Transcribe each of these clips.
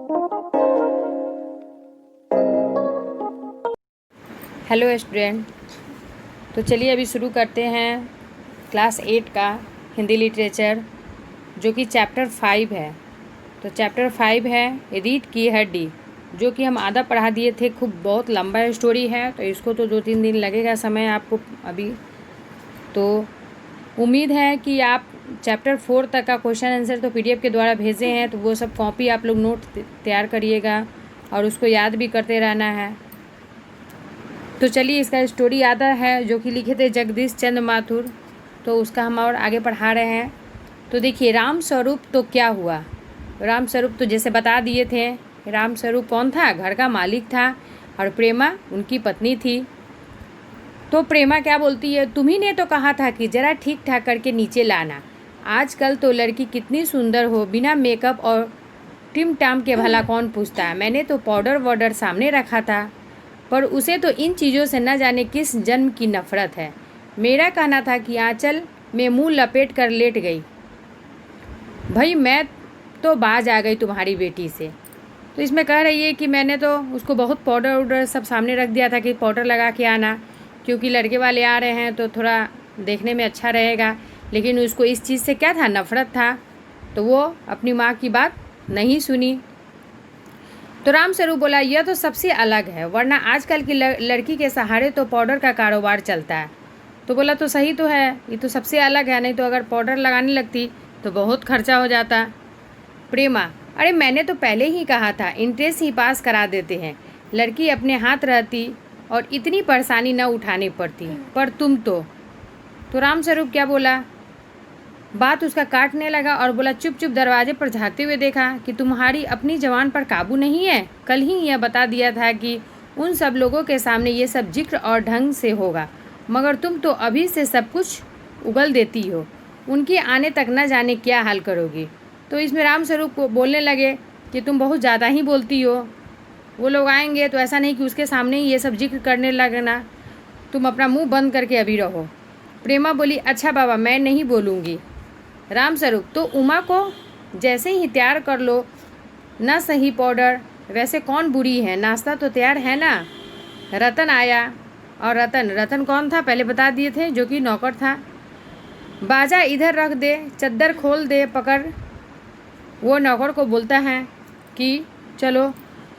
Hello student, तो चलिए अभी शुरू करते हैं क्लास 8 का हिंदी लिटरेचर, जो कि चैप्टर 5 है। तो चैप्टर 5 है रीढ़ की हड्डी, जो कि हम आधा पढ़ा दिए थे। खूब बहुत लंबा स्टोरी है, तो इसको तो 2-3 दिन लगेगा समय आपको अभी। तो उम्मीद है कि आप चैप्टर 4 तक का क्वेश्चन आंसर तो PDF के द्वारा भेजे हैं, तो वो सब कॉपी आप लोग नोट तैयार करिएगा और उसको याद भी करते रहना है। तो चलिए, इसका स्टोरी आता है जो कि लिखे थे जगदीश चंद्र माथुर, तो उसका हम और आगे पढ़ा रहे हैं। तो देखिए, राम स्वरूप तो क्या हुआ। राम स्वरूप तो जैसे बता दिए थे, राम स्वरूप कौन था? घर का मालिक था और प्रेमा उनकी पत्नी थी। तो प्रेमा क्या बोलती है, तुम्ही ने तो कहा था कि ज़रा ठीक ठाक करके नीचे लाना। आजकल तो लड़की कितनी सुंदर हो, बिना मेकअप और टिम टाम के भला कौन पूछता है। मैंने तो पाउडर वाउडर सामने रखा था, पर उसे तो इन चीज़ों से न जाने किस जन्म की नफ़रत है। मेरा कहना था कि आंचल में मुंह लपेट कर लेट गई। भाई मैं तो बाज आ गई तुम्हारी बेटी से। तो इसमें कह रही है कि मैंने तो उसको बहुत पाउडर वाउडर सब सामने रख दिया था कि पाउडर लगा के आना, क्योंकि लड़के वाले आ रहे हैं तो थोड़ा देखने में अच्छा रहेगा। लेकिन उसको इस चीज़ से क्या था, नफ़रत था। तो वो अपनी माँ की बात नहीं सुनी। तो राम स्वरूप बोला, यह तो सबसे अलग है, वरना आजकल की लड़की के सहारे तो पाउडर का कारोबार चलता है। तो बोला, तो सही तो है, ये तो सबसे अलग है, नहीं तो अगर पाउडर लगाने लगती तो बहुत खर्चा हो जाता। प्रेमा, अरे मैंने तो पहले ही कहा था, इंट्रेंस ही पास करा देते हैं, लड़की अपने हाथ रहती और इतनी परेशानी न उठानी पड़ती। पर तुम तो राम स्वरूप क्या बोला, बात उसका काटने लगा और बोला, चुप चुप दरवाजे पर झाँकते हुए देखा कि तुम्हारी अपनी जवान पर काबू नहीं है। कल ही यह बता दिया था कि उन सब लोगों के सामने ये सब जिक्र और ढंग से होगा, मगर तुम तो अभी से सब कुछ उगल देती हो। उनके आने तक न जाने क्या हाल करोगी। तो इसमें राम स्वरूप को बोलने लगे कि तुम बहुत ज़्यादा ही बोलती हो, वो लोग आएंगे तो ऐसा नहीं कि उसके सामने ही ये सब जिक्र करने लगना, तुम अपना मुँह बंद करके अभी रहो। प्रेमा बोली, अच्छा बाबा, मैं नहीं बोलूँगी। राम स्वरूप, तो उमा को जैसे ही तैयार कर लो ना, सही पाउडर, वैसे कौन बुरी है, नाश्ता तो तैयार है ना। रतन आया, और रतन कौन था पहले बता दिए थे, जो कि नौकर था। बाजा इधर रख दे, चद्दर खोल दे पकड़। वो नौकर को बोलता है कि चलो,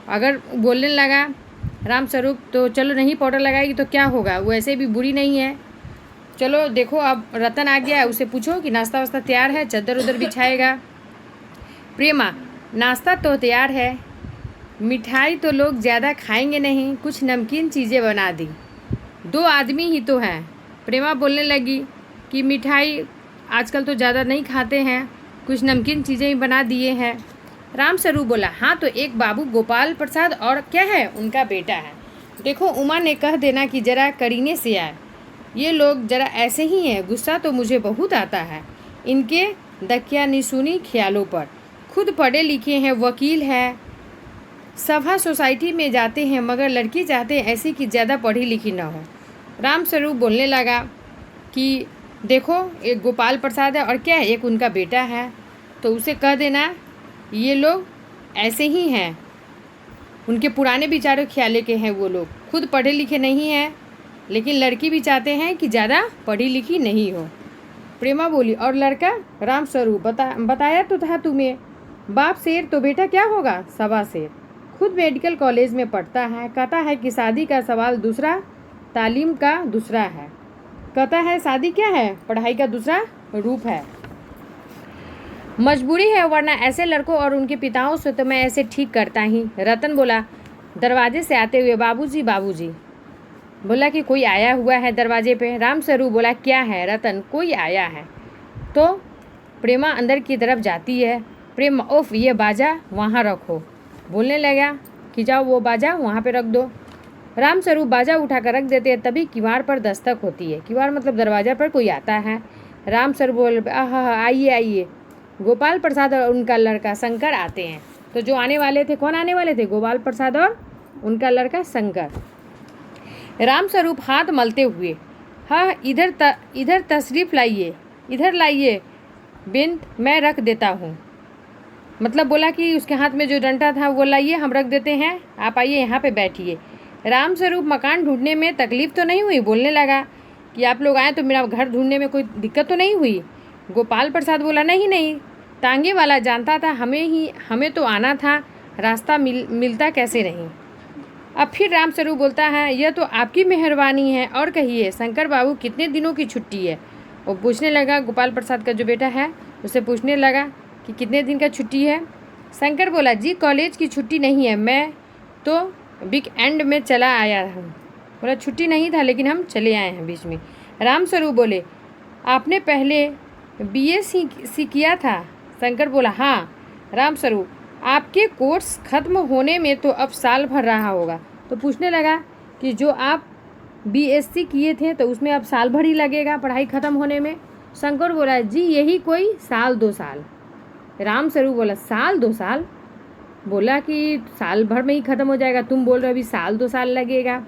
अगर बोलने लगा राम स्वरूप तो चलो नहीं पाउडर लगाएगी तो क्या होगा, वो ऐसे भी बुरी नहीं है। चलो देखो, अब रतन आ गया, उसे पूछो कि नाश्ता वास्ता तैयार है, चद्दर उधर बिछाएगा। प्रेमा, नाश्ता तो तैयार है, मिठाई तो लोग ज़्यादा खाएंगे नहीं, कुछ नमकीन चीज़ें बना दी, 2 आदमी ही तो हैं। प्रेमा बोलने लगी कि मिठाई आजकल तो ज़्यादा नहीं खाते हैं, कुछ नमकीन चीज़ें ही बना दिए हैं। राम स्वरूप बोला, हाँ तो एक बाबू गोपाल प्रसाद और क्या है, उनका बेटा है। देखो, उमा ने कह देना कि ज़रा करीने से आए, ये लोग ज़रा ऐसे ही हैं, गुस्सा तो मुझे बहुत आता है इनके दकियानिसुनी ख्यालों पर। खुद पढ़े लिखे हैं, वकील है, सभा सोसाइटी में जाते हैं, मगर लड़की चाहते हैं ऐसी कि ज़्यादा पढ़ी लिखी ना हो। राम स्वरूप बोलने लगा कि देखो, एक गोपाल प्रसाद है और क्या है, एक उनका बेटा है, तो उसे कह देना ये लोग ऐसे ही हैं, उनके पुराने विचारों ख्याले के हैं, वो लोग खुद पढ़े लिखे नहीं हैं, लेकिन लड़की भी चाहते हैं कि ज़्यादा पढ़ी लिखी नहीं हो। प्रेमा बोली, और लड़का? राम स्वरूप, बताया तो था तुम्हें, बाप शेर तो बेटा क्या होगा, सवा शेर। खुद मेडिकल कॉलेज में पढ़ता है, कहता है कि शादी का सवाल दूसरा, तालीम का दूसरा है। कहता है शादी क्या है, पढ़ाई का दूसरा रूप है, मजबूरी है, वरना ऐसे लड़कों और उनके पिताओं से तो मैं ऐसे ठीक करता ही। रतन बोला दरवाजे से आते हुए, बाबूजी बाबूजी। बोला कि कोई आया हुआ है दरवाजे पे। राम स्वरूप बोला, क्या है रतन, कोई आया है। तो प्रेमा अंदर की तरफ जाती है। प्रेमा, ओफ, ये बाजा वहाँ रखो। बोलने लगा कि जाओ वो बाजा वहाँ पे रख दो। राम स्वरूप बाजा उठा कर रख देते हैं, तभी किवाड़ पर दस्तक होती है। किवाड़ मतलब दरवाजा पर कोई आता है। राम स्वरूप बोले, आइए आइए। गोपाल प्रसाद और उनका लड़का शंकर आते हैं। तो जो आने वाले थे, कौन आने वाले थे, गोपाल प्रसाद और उनका लड़का शंकर। राम स्वरूप हाथ मलते हुए, हाँ इधर तशरीफ़ लाइए, इधर लाइए बिंद, मैं रख देता हूँ। मतलब बोला कि उसके हाथ में जो डंडा था वो लाइए, हम रख देते हैं, आप आइए यहाँ पे बैठिए। रामस्वरूप मकान ढूंढने में तकलीफ तो नहीं हुई? बोलने लगा कि आप लोग आए तो मेरा घर ढूंढने में कोई दिक्कत तो नहीं हुई? गोपाल प्रसाद बोला नहीं नहीं, तांगे वाला जानता था हमें तो आना था, रास्ता मिलता कैसे नहीं। अब फिर रामस्वरूप बोलता है यह तो आपकी मेहरबानी है, और कहिए शंकर बाबू कितने दिनों की छुट्टी है? वो पूछने लगा, गोपाल प्रसाद का जो बेटा है उससे पूछने लगा कि कितने दिन का छुट्टी है। शंकर बोला जी कॉलेज की छुट्टी नहीं है, मैं तो वीकेंड में चला आया हूँ। बोला छुट्टी नहीं था लेकिन हम चले आए हैं बीच में। रामस्वरूप बोले आपने पहले बीएससी किया था? शंकर बोला हाँ। रामस्वरूप आपके कोर्स ख़त्म होने में तो अब साल भर रहा होगा। तो पूछने लगा कि जो आप बीएससी किए थे तो उसमें अब साल भर ही लगेगा पढ़ाई ख़त्म होने में? शंकर बोला जी यही कोई साल 2 साल। रामस्वरूप बोला साल 2 साल? बोला कि साल भर में ही ख़त्म हो जाएगा, तुम बोल रहे हो अभी साल 2 साल लगेगा।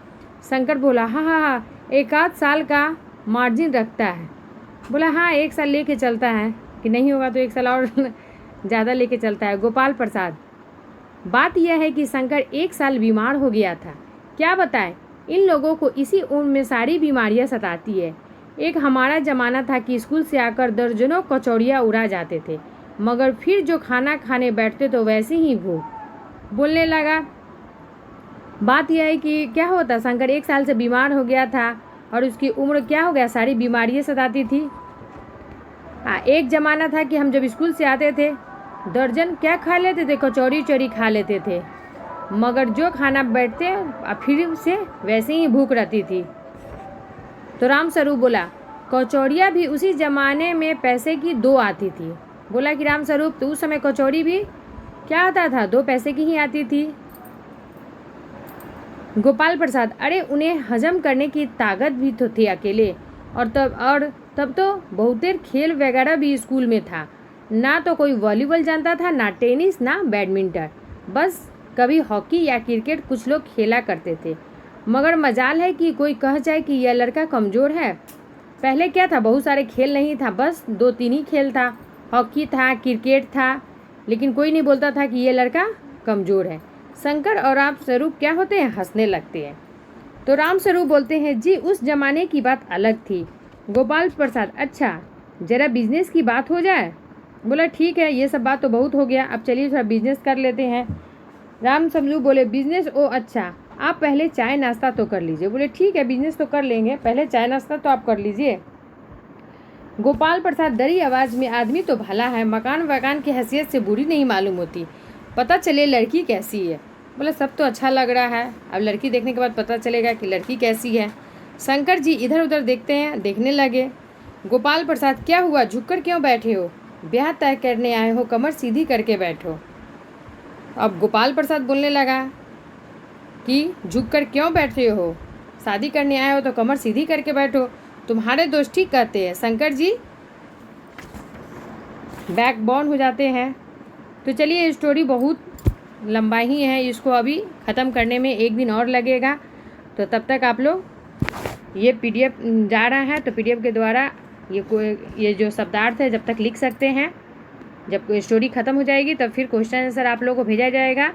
शंकर बोला हाँ हाँ हाँ, 1 आध साल का मार्जिन रखता है। बोला हाँ 1 साल लेके चलता है, कि नहीं होगा तो 1 साल और ज़्यादा लेके चलता है। गोपाल प्रसाद बात यह है कि शंकर 1 साल बीमार हो गया था, क्या बताएं इन लोगों को इसी उम्र में सारी बीमारियां सताती है। एक हमारा ज़माना था कि स्कूल से आकर दर्जनों कचौड़ियाँ उड़ा जाते थे, मगर फिर जो खाना खाने बैठते तो वैसे ही भूख। बोलने लगा बात यह है कि क्या होता, शंकर 1 साल से बीमार हो गया था और उसकी उम्र क्या हो गया, सारी बीमारियाँ सताती थी। एक ज़माना था कि हम जब स्कूल से आते थे दर्जन क्या खा लेते थे, कचौड़ी चौड़ी खा लेते थे, मगर जो खाना बैठते फिर से वैसे ही भूख रहती थी। तो रामस्वरूप बोला कचौड़ियाँ भी उसी ज़माने में पैसे की 2 आती थी। बोला कि रामस्वरूप तो उस समय कचौड़ी भी क्या आता था, 2 पैसे की ही आती थी। गोपाल प्रसाद अरे उन्हें हजम करने की ताकत भी तो थी अकेले, और तब तो बहुतेर खेल वगैरह भी स्कूल में था, ना तो कोई वॉलीबॉल जानता था, ना टेनिस, ना बैडमिंटन, बस कभी हॉकी या क्रिकेट कुछ लोग खेला करते थे। मगर मजाल है कि कोई कह जाए कि यह लड़का कमज़ोर है। पहले क्या था, बहुत सारे खेल नहीं था, बस 2-3 ही खेल था, हॉकी था, क्रिकेट था, लेकिन कोई नहीं बोलता था कि यह लड़का कमज़ोर है। शंकर और रामस्वरूप क्या होते हैं, हंसने लगते हैं। तो रामस्वरूप बोलते हैं जी उस ज़माने की बात अलग थी। गोपाल प्रसाद अच्छा ज़रा बिजनेस की बात हो जाए? बोला ठीक है, ये सब बात तो बहुत हो गया, अब चलिए थोड़ा बिजनेस कर लेते हैं। रामस्वरूप बोले बिजनेस, ओ अच्छा, आप पहले चाय नाश्ता तो कर लीजिए। बोले ठीक है बिजनेस तो कर लेंगे, पहले चाय नाश्ता तो आप कर लीजिए। गोपाल प्रसाद डरी आवाज़ में आदमी तो भला है, मकान वकान की हैसियत से बुरी नहीं मालूम होती, पता चले लड़की कैसी है। बोले सब तो अच्छा लग रहा है, अब लड़की देखने के बाद पता चलेगा कि लड़की कैसी है। शंकर जी इधर उधर देखते हैं, देखने लगे। गोपाल प्रसाद क्या हुआ, झुककर क्यों बैठे हो? ब्याह तय करने आए हो, कमर सीधी करके बैठो। अब गोपाल प्रसाद बोलने लगा कि झुककर क्यों बैठे हो, शादी करने आए हो तो कमर सीधी करके बैठो, तुम्हारे दोस्त ठीक कहते हैं। शंकर जी बैकबोन हो जाते हैं। तो चलिए स्टोरी बहुत लंबा ही है, इसको अभी ख़त्म करने में 1 दिन और लगेगा, तो तब तक आप लोग ये PDF जा रहा है तो PDF के द्वारा ये जो शब्दार्थ है जब तक लिख सकते हैं, जब स्टोरी ख़त्म हो जाएगी तब फिर क्वेश्चन आंसर आप लोगों को भेजा जाएगा,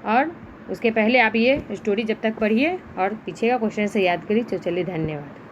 और उसके पहले आप ये स्टोरी जब तक पढ़िए और पीछे का क्वेश्चन आंसर याद करिए। तो चलिए धन्यवाद।